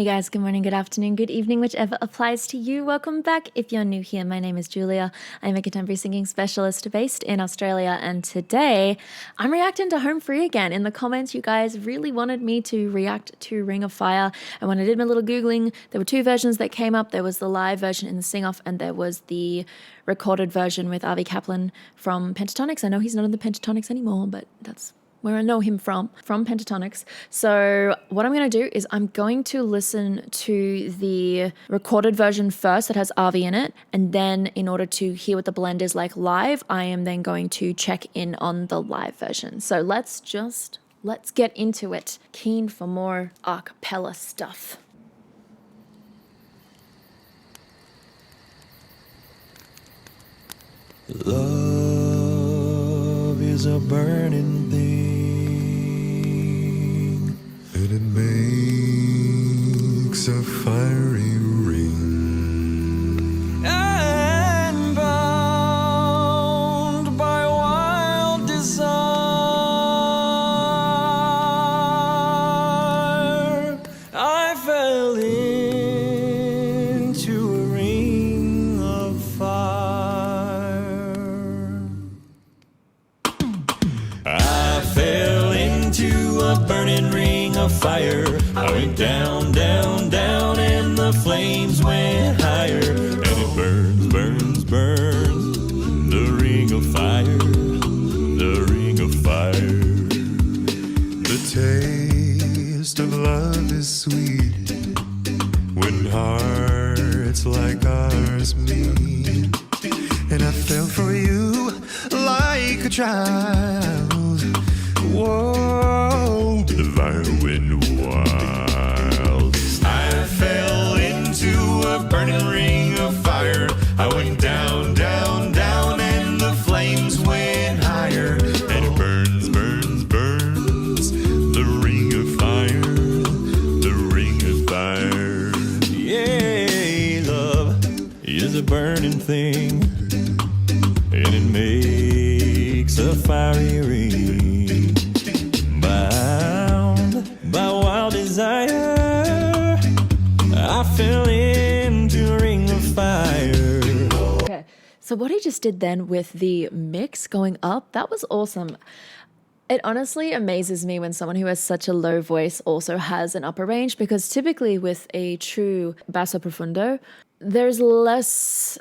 Hey guys, good morning, good afternoon, good evening, whichever applies to you. Welcome back. If you're new here, my name is Julia. I'm a contemporary singing specialist based in Australia, and today I'm reacting to Home Free again. In the comments, you guys really wanted me to react to Ring of Fire, and when I did my little Googling, there were two versions that came up. There was the live version in the sing-off, and there was the recorded version with Avi Kaplan from Pentatonics. I know he's not in the Pentatonics anymore, but that's where I know him from Pentatonics. So what I'm going to do is I'm going to listen to the recorded version first that has Avi in it, and then in order to hear what the blend is like live, I am then going to check in on the live version. So let's get into it. Keen for more a cappella stuff. Love is a burning thing, and it makes a fiery ring, and bound by wild desire, I fell into a ring of fire. I fell into a burning ring of fire. I went down, down, down, and the flames went higher. And it burns, burns, burns, the ring of fire, the ring of fire. The taste of love is sweet when hearts like ours meet. And I fell for you like a child. Whoa, the fire went wild. I fell into a burning ring of fire. I went down, down, down, and the flames went higher. And it burns, burns, burns, the ring of fire, the ring of fire. Yeah, love is a burning thing, and it makes a fiery ring, bound by wild desire. I fell into a ring of fire. Okay, so what he just did then with the mix going up, that was awesome. It honestly amazes me when someone who has such a low voice also has an upper range, because typically with a true basso profundo, there's less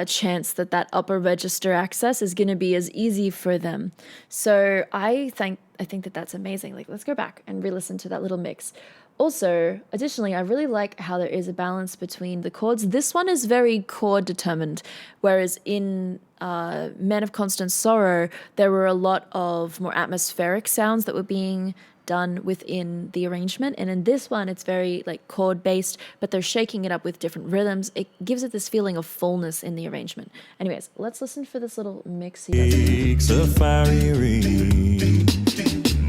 chance that that upper register access is going to be as easy for them. So I think that that's amazing. Like, let's go back and re-listen to that little mix. Also, additionally, I really like how there is a balance between the chords. This one is very chord determined, whereas in Men of Constant Sorrow, there were a lot of more atmospheric sounds that were being done within the arrangement, and in this one it's very like chord based, but they're shaking it up with different rhythms. It gives it this feeling of fullness in the arrangement. Anyways, let's listen for this little mix he does. Makes a fiery ring,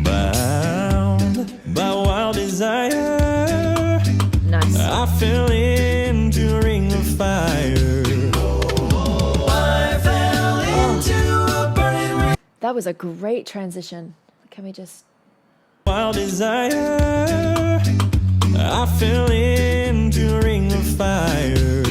bound by wild desire. Nice. I fell into a ring of fire. I fell into a burning ring. That was a great transition. Can we just... Wild desire, I fell into a ring of fire.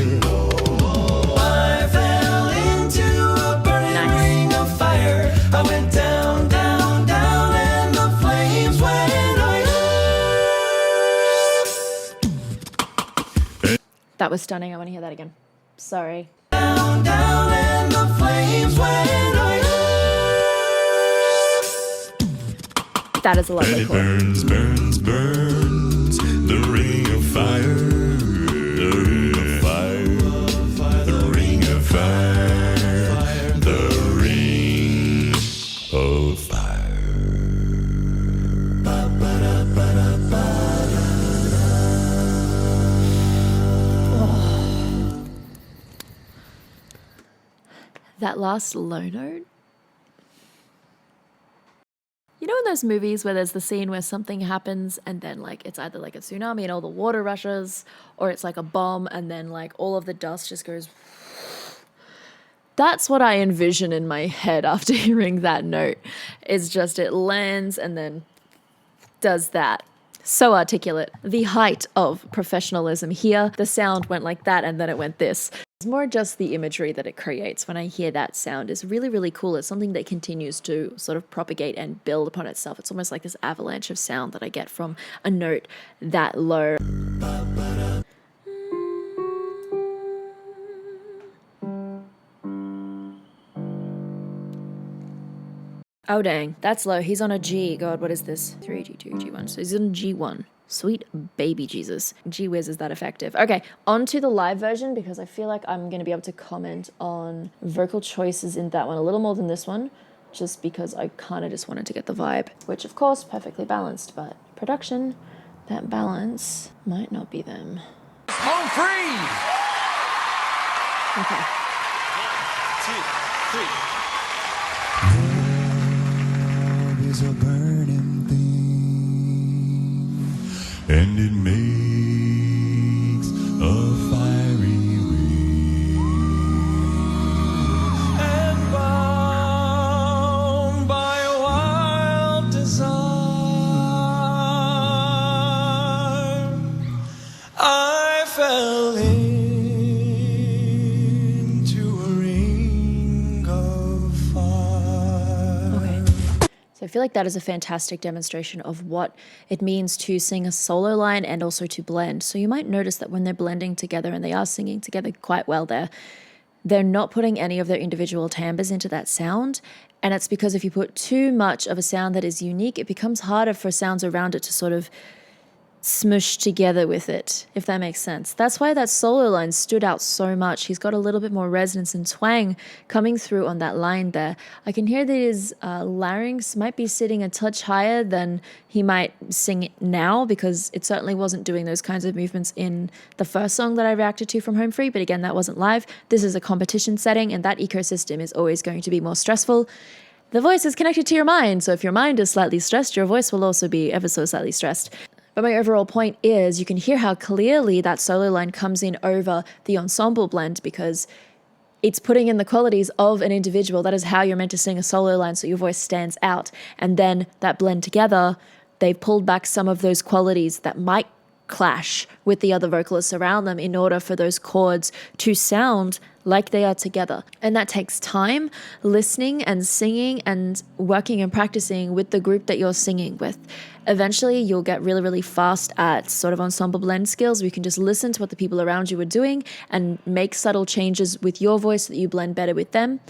I fell into a burning ring of fire. I went down, down, down, and the flames went higher. That was stunning. I want to hear that again. Sorry. Down, down, and the flames went higher. That is a lovely chord. Burns, burns, burns, the ring of fire, the ring of fire, the ring of fire, the ring of fire. That last low note. You know in those movies where there's the scene where something happens and then like it's either like a tsunami and all the water rushes, or it's like a bomb and then like all of the dust just goes. That's what I envision in my head after hearing that note. It's just it lands and then does that. So articulate. The height of professionalism here. The sound went like that and then it went this. It's more just the imagery that it creates when I hear that sound is really, really cool. It's something that continues to sort of propagate and build upon itself. It's almost like this avalanche of sound that I get from a note that low. Oh dang, that's low. He's on a G. God, what is this? 3, G2, G1. So he's on G1. Sweet baby Jesus. Gee whiz, is that effective? Okay, on to the live version because I feel like I'm going to be able to comment on vocal choices in that one a little more than this one, just because I kind of just wanted to get the vibe, which of course, perfectly balanced, but production, that balance might not be them. Home free! Okay. 1, 2, 3. Is a burning thing, and it makes a fiery ring. And bound by a wild desire, I fell into a ring of fire. Okay. So I feel like that is a fantastic demonstration of what it means to sing a solo line and also to blend. So you might notice that when they're blending together and they are singing together quite well there, they're not putting any of their individual timbres into that sound. And it's because if you put too much of a sound that is unique, it becomes harder for sounds around it to sort of smush together with it, if that makes sense. That's why that solo line stood out so much. He's got a little bit more resonance and twang coming through on that line there. I can hear that his larynx might be sitting a touch higher than he might sing it now, because it certainly wasn't doing those kinds of movements in the first song that I reacted to from Home Free, but again, that wasn't live. This is a competition setting, and that ecosystem is always going to be more stressful. The voice is connected to your mind, so if your mind is slightly stressed, your voice will also be ever so slightly stressed. But my overall point is you can hear how clearly that solo line comes in over the ensemble blend, because it's putting in the qualities of an individual. That is how you're meant to sing a solo line, so your voice stands out. And then that blend together, they've pulled back some of those qualities that might clash with the other vocalists around them in order for those chords to sound like they are together. And that takes time, listening and singing and working and practicing with the group that you're singing with. Eventually, you'll get really, really fast at sort of ensemble blend skills. You can just listen to what the people around you are doing and make subtle changes with your voice so that you blend better with them.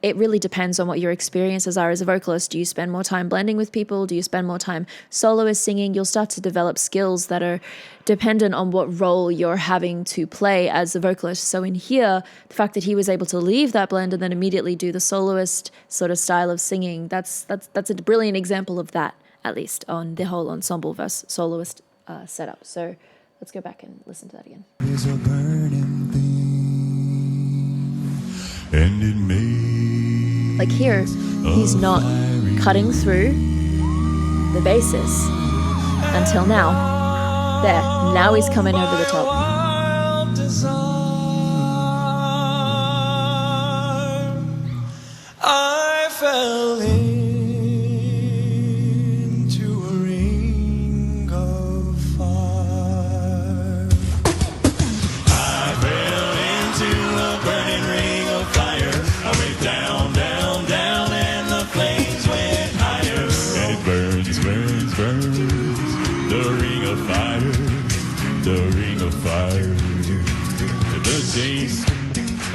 It really depends on what your experiences are as a vocalist. Do you spend more time blending with people? Do you spend more time soloist singing? You'll start to develop skills that are dependent on what role you're having to play as a vocalist. So in here, the fact that he was able to leave that blend and then immediately do the soloist sort of style of singing, that's a brilliant example of that, at least on the whole ensemble versus soloist setup. So let's go back and listen to that again. Is a burning thing, and it makes Like here, he's not cutting through the bases until now. There, now he's coming over the top. Wild desire, I fell into a ring of fire. I fell into a burning ring of fire. I went down, down, down, and the flames went higher. And it burns, burns, burns. The ring of fire, the ring of fire. The taste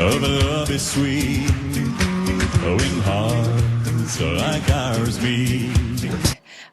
of love is sweet, when hearts like ours beat.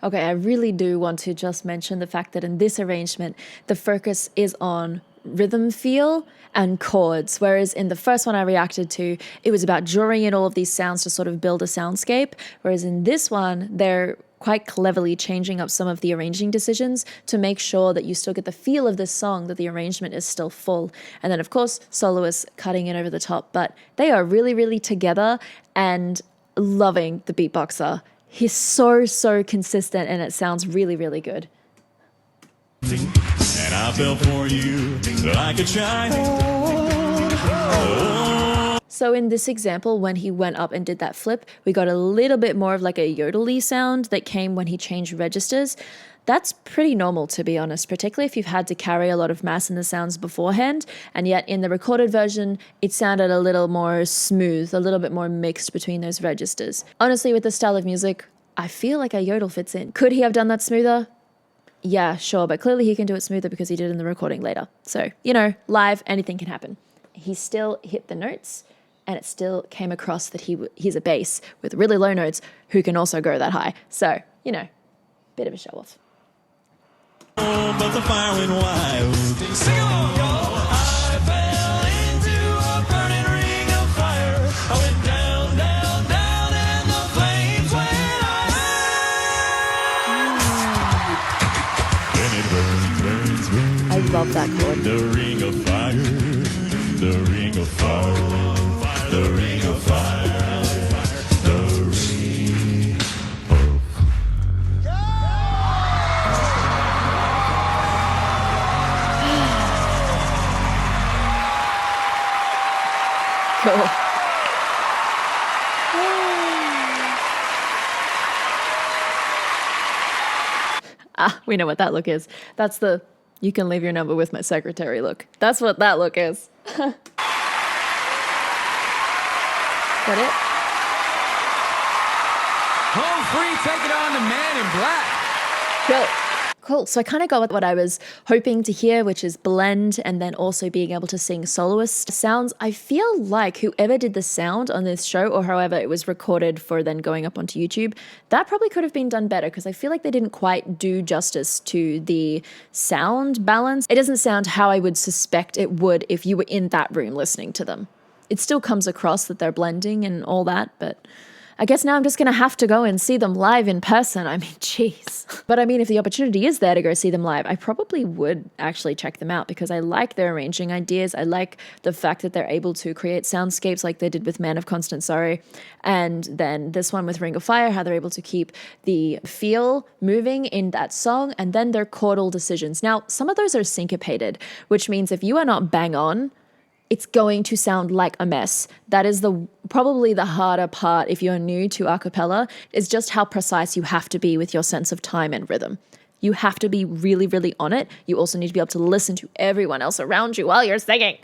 Okay, I really do want to just mention the fact that in this arrangement, the focus is on rhythm feel and chords, whereas in the first one I reacted to, it was about drawing in all of these sounds to sort of build a soundscape, whereas in this one, they're quite cleverly changing up some of the arranging decisions to make sure that you still get the feel of this song, that the arrangement is still full. And then, of course, soloists cutting in over the top, but they are really, really together and loving the beatboxer. He's so, so consistent and it sounds really, really good. And I fell for you like a child. So in this example, when he went up and did that flip, we got a little bit more of like a yodely sound that came when he changed registers. That's pretty normal, to be honest, particularly if you've had to carry a lot of mass in the sounds beforehand. And yet in the recorded version, it sounded a little more smooth, a little bit more mixed between those registers. Honestly, with this style of music, I feel like a yodel fits in. Could he have done that smoother? Yeah, sure. But clearly he can do it smoother because he did it in the recording later. So, live, anything can happen. He still hit the notes, and it still came across that he's a bass with really low notes who can also go that high. So, bit of a show off. Oh, but the fire went wild. Sing along, y'all. I fell into a burning ring of fire. I went down, down, down, and the flames went higher. And it burns, burns, burns. I love that chord. The ring of fire. The ring of fire. The ring of fire. The ring of Cool. We know what that look is. That's the "you can leave your number with my secretary" look. That's what that look is. Is that it? Home free, take it on the Man in Black. Cool. So I kind of got what I was hoping to hear, which is blend and then also being able to sing soloist sounds. I feel like whoever did the sound on this show, or however it was recorded for then going up onto YouTube, that probably could have been done better because I feel like they didn't quite do justice to the sound balance. It doesn't sound how I would suspect it would if you were in that room listening to them. It still comes across that they're blending and all that, but I guess now I'm just going to have to go and see them live in person. I mean, jeez. But I mean, if the opportunity is there to go see them live, I probably would actually check them out because I like their arranging ideas. I like the fact that they're able to create soundscapes like they did with Man of Constant Sorrow. And then this one with Ring of Fire, how they're able to keep the feel moving in that song and then their chordal decisions. Now, some of those are syncopated, which means if you are not bang on, it's going to sound like a mess. That is probably the harder part if you're new to a cappella, is just how precise you have to be with your sense of time and rhythm. You have to be really, really on it. You also need to be able to listen to everyone else around you while you're singing.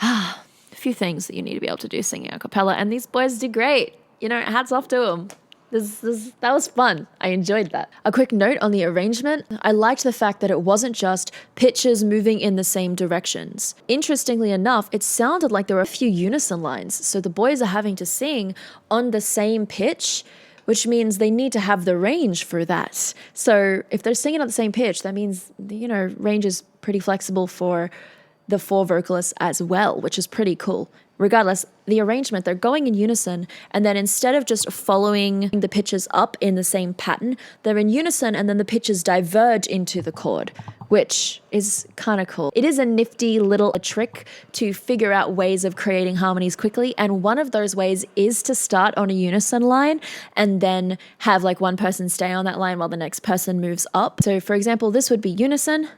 A few things that you need to be able to do singing a cappella, and these boys did great. Hats off to them. That was fun. I enjoyed that. A quick note on the arrangement. I liked the fact that it wasn't just pitches moving in the same directions. Interestingly enough, it sounded like there were a few unison lines. So the boys are having to sing on the same pitch, which means they need to have the range for that. So if they're singing at the same pitch, that means, range is pretty flexible for the four vocalists as well, which is pretty cool. Regardless, the arrangement, they're going in unison, and then instead of just following the pitches up in the same pattern, they're in unison and then the pitches diverge into the chord, which is kind of cool. It is a nifty little trick to figure out ways of creating harmonies quickly, and one of those ways is to start on a unison line and then have like one person stay on that line while the next person moves up. So for example, this would be unison.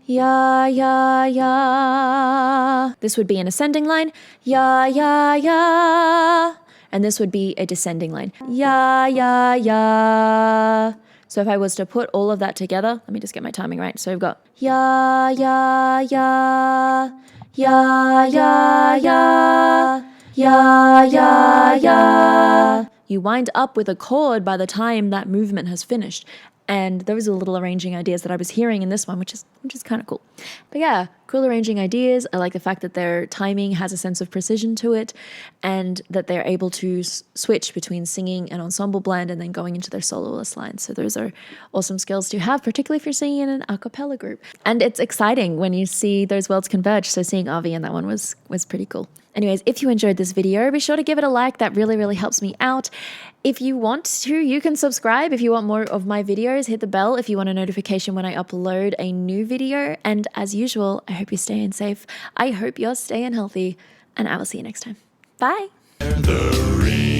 Ya, ya, ya. This would be an ascending line. Ya, ya, ya. And this would be a descending line. Ya, ya, ya. So if I was to put all of that together, let me just get my timing right. So we've got ya, ya, ya. Ya, ya, ya. Ya, ya, ya. You wind up with a chord by the time that movement has finished. And those are the little arranging ideas that I was hearing in this one, which is kind of cool. But yeah, cool arranging ideas. I like the fact that their timing has a sense of precision to it and that they're able to switch between singing an ensemble blend and then going into their soloist lines. So those are awesome skills to have, particularly if you're singing in an a cappella group. And it's exciting when you see those worlds converge. So seeing Avi in that one was pretty cool. Anyways, if you enjoyed this video, be sure to give it a like. That really, really helps me out. If you want to, you can subscribe. If you want more of my videos, hit the bell if you want a notification when I upload a new video. And as usual, I hope you're staying safe. I hope you're staying healthy, and I will see you next time. Bye. the ring.